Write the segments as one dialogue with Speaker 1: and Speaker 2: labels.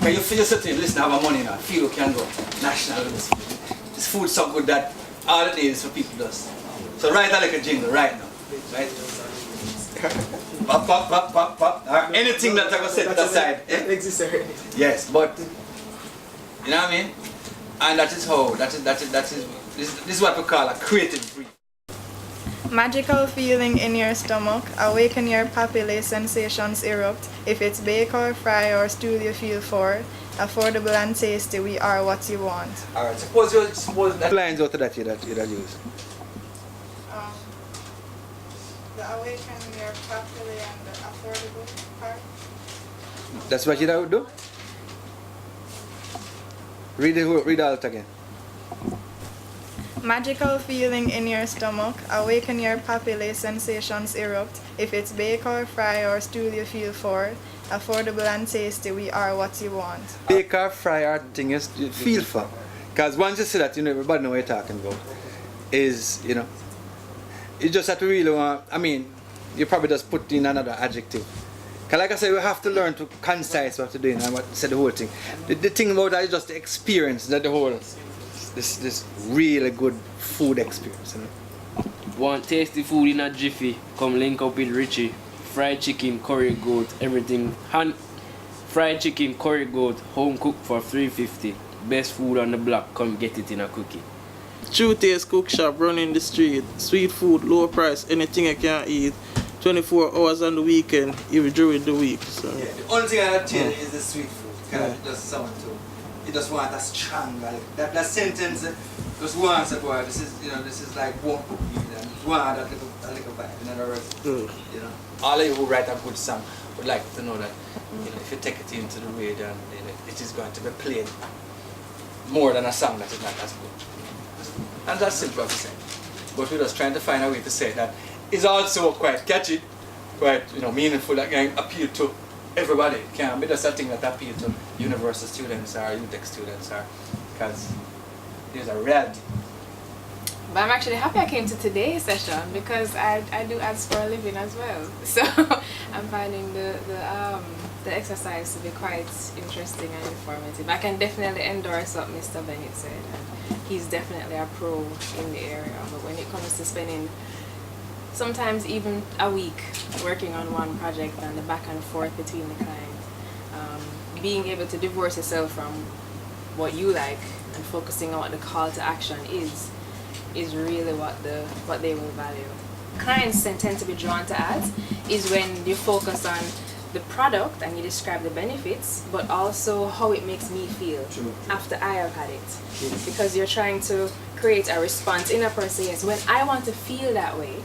Speaker 1: Can you feel something? Listen, I have money now. Feel you can go national. This food's so good that all it needs is for people to just. So write like a jingle right now. Right? Pop, pop, pop, pop, pop. Or anything that I can set aside.
Speaker 2: Exists already.
Speaker 1: Yes, but you know what I mean? And that is how, this is what we call a creative brief.
Speaker 3: Magical feeling in your stomach, awaken your papilla sensations erupt. If it's bake or fry or stew you feel for, affordable and tasty, we are what you want.
Speaker 1: Alright, suppose that lines out of that you'd use.
Speaker 3: The awaken your papilla and the affordable part.
Speaker 1: That's what you would do? Read out again.
Speaker 3: Magical feeling in your stomach, awaken your papilla sensations erupt. If it's bake or fry or stew you feel for, affordable and tasty, we are what you want.
Speaker 1: Bake or fry or thing you feel for. Because once you see that, you know, everybody know what you're talking about. Is, you know, you just have to really want, I mean, you probably just put in another adjective. Because like I said, we have to learn to concise what you're doing and what said the whole thing. The thing about that is just the experience, that the whole, this really good food experience. You know?
Speaker 4: Want tasty food in a jiffy, come link up with Richie. Fried chicken, curry goat, everything. Fried chicken, curry goat, home cooked for $3.50. Best food on the block, come get it in a cookie.
Speaker 2: True taste cook shop, running the street. Sweet food, low price, anything I can eat. 24 hours on the weekend, even during the week. So.
Speaker 1: Yeah, the only thing I tell you is the sweet food. Because it just sound too. You just want a strong, like that sentence. Just want to go. This is, you know, this is like one cookie. And want that little vibe. In other words, you know, all of you who write a good song would like to know that, you know, if you take it into the radio, and you know, it is going to be played more than a song that is not as good. And that's simple to say. But we're just trying to find a way to say that is also quite catchy, quite, you know, meaningful, that can appeal to everybody. It can be just a thing that appeal to university students or UTech students, or because there's a reality.
Speaker 5: But I'm actually happy I came to today's session because I do ads for a living as well. So I'm finding the exercise to be quite interesting and informative. I can definitely endorse what Mr. Bennett said. And he's definitely a pro in the area. But when it comes to spending sometimes even a week working on one project and the back and forth between the client, being able to divorce yourself from what you like and focusing on what the call to action is really what they will value. Clients tend to be drawn to ads is when you focus on the product and you describe the benefits, but also how it makes me feel after I have had it. Because you're trying to create a response in a person. Yes, when I want to feel that way,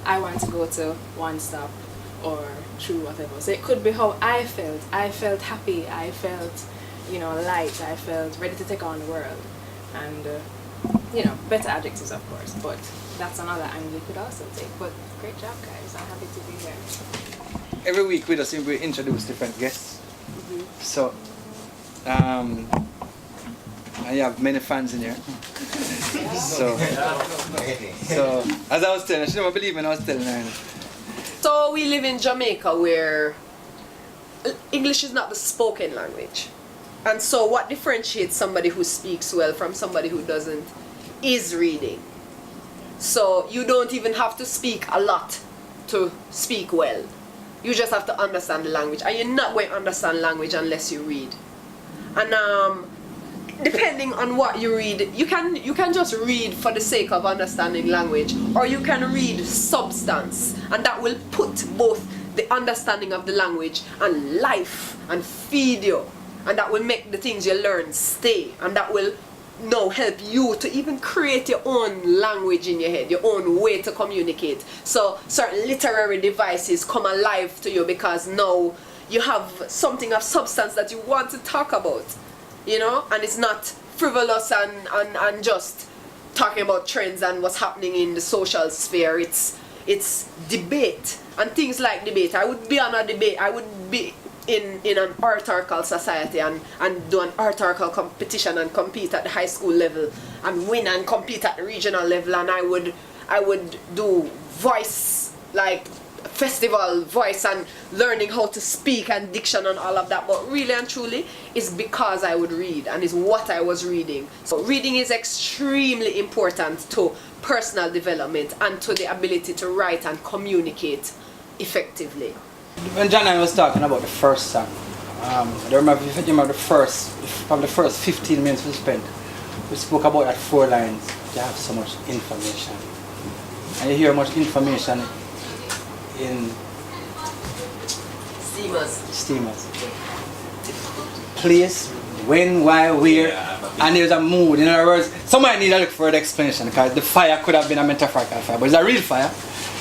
Speaker 5: I want to go to One Stop or True whatever. So it could be how I felt. I felt happy. I felt, you know, light. I felt ready to take on the world. And you know, better adjectives of course, but that's another angle you could also take. But great job guys, I'm happy to be here.
Speaker 1: Every week we introduce different guests. So and you have many fans in here. So as I was telling her, she never believed me when I was telling her.
Speaker 6: So we live in Jamaica where English is not the spoken language. And so what differentiates somebody who speaks well from somebody who doesn't is reading. So you don't even have to speak a lot to speak well. You just have to understand the language. And you're not going to understand language unless you read. And depending on what you read, you can just read for the sake of understanding language, or you can read substance, and that will put both the understanding of the language and life and feed you. And that will make the things you learn stay, and that will now help you to even create your own language in your head, your own way to communicate. So certain literary devices come alive to you because now you have something of substance that you want to talk about, you know, and it's not frivolous and just talking about trends and what's happening in the social sphere. It's debate and things like debate. I would be on a debate. I would be in an oratorical society and do an oratorical competition and compete at the high school level and win and compete at the regional level, and I would do voice, like festival voice and learning how to speak and diction and all of that, but really and truly it's because I would read and it's what I was reading. So reading is extremely important to personal development and to the ability to write and communicate effectively.
Speaker 7: When John and I was talking about the first song, I don't remember if you remember the first 15 minutes we spent. We spoke about that 4 lines. You have so much information, and you hear much information in steamers. Place, when, why, where, and there's a mood. In other words, somebody need to look for the explanation because the fire could have been a metaphorical fire, but it's a real fire.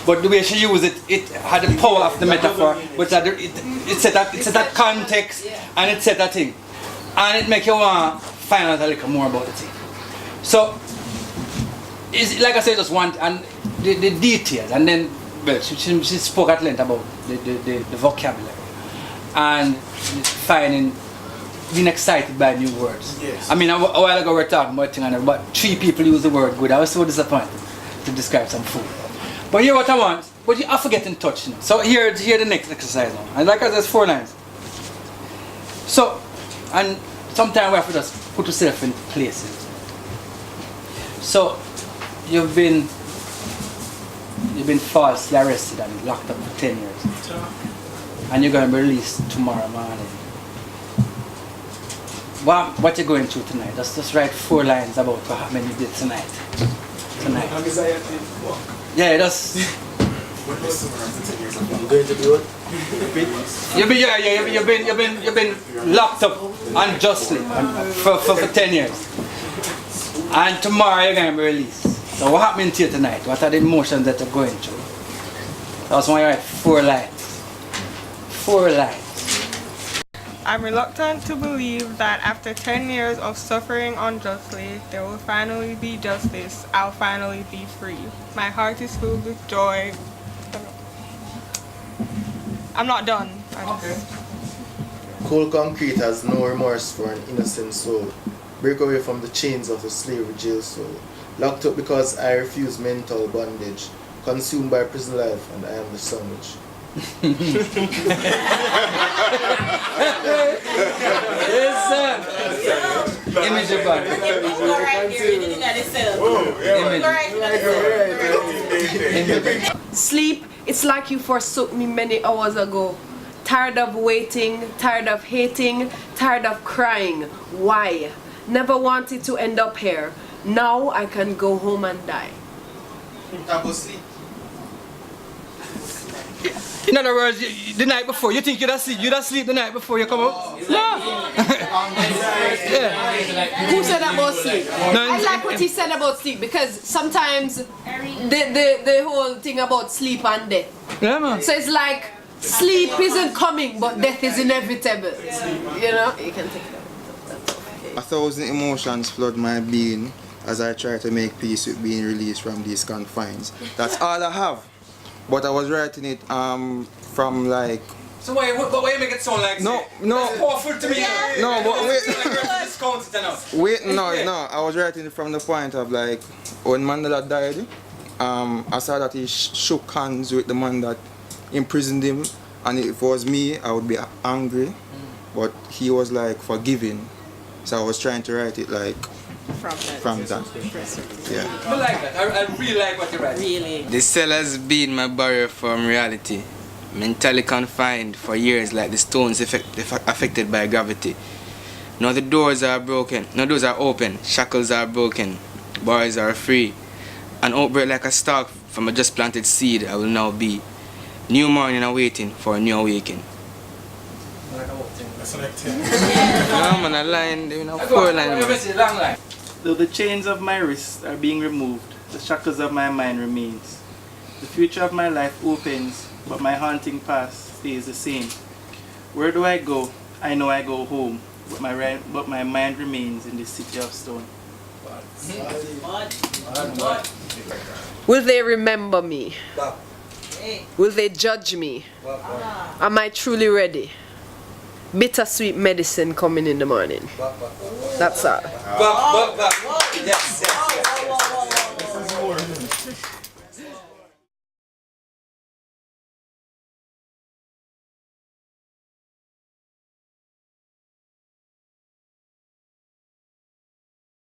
Speaker 7: But the way she used it, it had the power of the metaphor, but it set that context and it set that thing. And it make you want to find out a little more about the thing. So, it's, like I said, just want, and the details, and then, well, she spoke at length about the vocabulary and finding, being excited by new words. Yes. I mean, a while ago we were talking about things, but 3 people use the word good. I was so disappointed to describe some food. But here what I want, but you have to get in touch, you know. So here the next exercise now. And like I said, there's 4 lines. So, and sometimes we have to just put yourself in places. So, you've been falsely arrested and locked up for 10 years. And you're going to be released tomorrow morning. What you're going through tonight? Just write 4 lines about what happened you did tonight. Yeah, that's.
Speaker 8: I'm going to do it.
Speaker 7: You've been locked up unjustly for 10 years. And tomorrow you're going to be released. So what happened to you tonight? What are the emotions that you're going through? That's why you write 4 lines. 4 lines.
Speaker 3: I'm reluctant to believe that after 10 years of suffering unjustly, there will finally be justice. I'll finally be free. My heart is filled with joy. I'm not done.
Speaker 8: Okay. Cold concrete has no remorse for an innocent soul. Break away from the chains of the slavery jail soul. Locked up because I refuse mental bondage. Consumed by prison life and I am the sandwich.
Speaker 7: Image about it.
Speaker 6: Sleep, it's like you forsook me many hours ago. Tired of waiting, tired of hating, tired of crying. Why? Never wanted to end up here. Now I can go home and die.
Speaker 1: Talk about sleep.
Speaker 7: In other words, the night before, you think you'd sleep the night before you come out? No!
Speaker 6: Who said about sleep? I like what he said about sleep because sometimes the whole thing about sleep and death.
Speaker 7: Yeah, man.
Speaker 6: So it's like sleep isn't coming but death is inevitable. You know? You can take that.
Speaker 8: 1,000 emotions flood my being as I try to make peace with being released from these confines. That's all I have. But I was writing it from like.
Speaker 7: So why you make it sound like?
Speaker 8: No.
Speaker 7: That's powerful to me.
Speaker 8: No, but wait.
Speaker 7: Wait,
Speaker 8: No. I was writing it from the point of like when Mandela died. I saw that he shook hands with the man that imprisoned him, and if it was me, I would be angry. But he was like forgiving, so I was trying to write it like. From that. Yeah.
Speaker 7: I like that. I really like what you write.
Speaker 6: Really?
Speaker 9: The cell has been my barrier from reality. Mentally confined for years like the stones affected by gravity. Now the doors are broken. Now doors are open. Shackles are broken. Bars are free. An outbreak like a stalk from a just planted seed I will now be. New morning awaiting for a new awakening.
Speaker 8: That's like 10.
Speaker 9: No man, a line, you know, 4 lines.
Speaker 2: Though the chains of my wrists are being removed, the shackles of my mind remains. The future of my life opens, but my haunting past stays the same. Where do I go? I know I go home, but my mind remains in the city of stone.
Speaker 6: Will they remember me? Will they judge me? Am I truly ready? Bittersweet medicine coming in the morning. That's all.
Speaker 1: Yes.